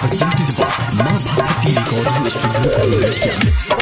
Presented by माँ Bharti recording studio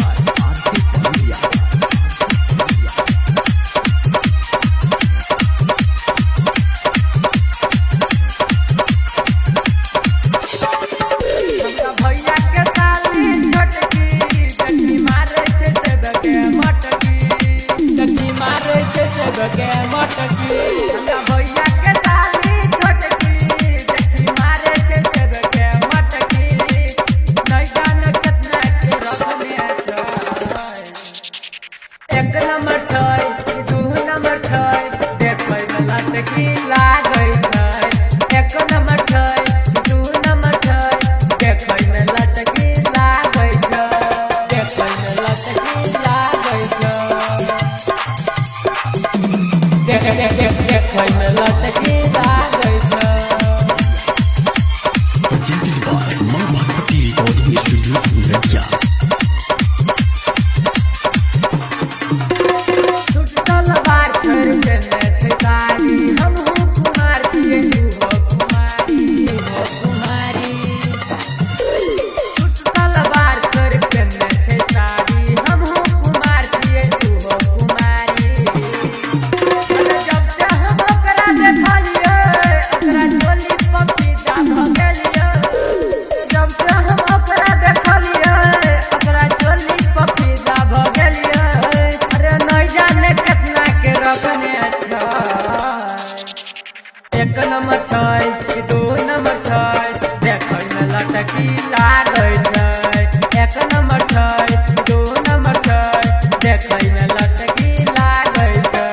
एक number छै दू नंबर छै देखै में लटकी लागै छै। एक नंबर छै दू नंबर छै देखै में लटकी लागै छै।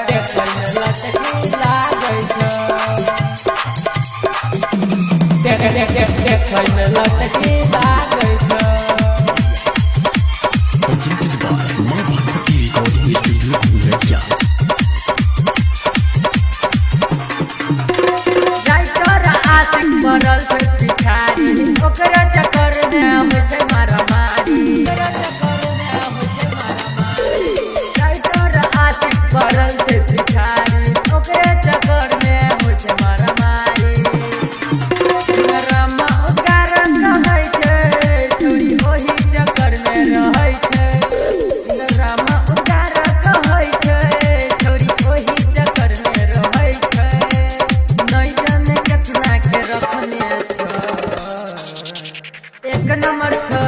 देखै में लटकी लागै छै। देखै में लटकी लागै छै। Presented by माँ भारती रिकॉर्डिंग स्टूडियो लड़किया। मरल छै भिखारी ओकरा चक्कर में आबै छै मारामारी। राइटर आशिक मरल छै भिखारी ओकरा चक्कर में आबै छै मारामारी। रामा उगार कहै छै छोरी ओही चक्कर में रहै छै। रामा उगार कहै छै छोरी ओही चक्कर में रहै छै। नहीं जाने कितना के रखने एक नंबर छ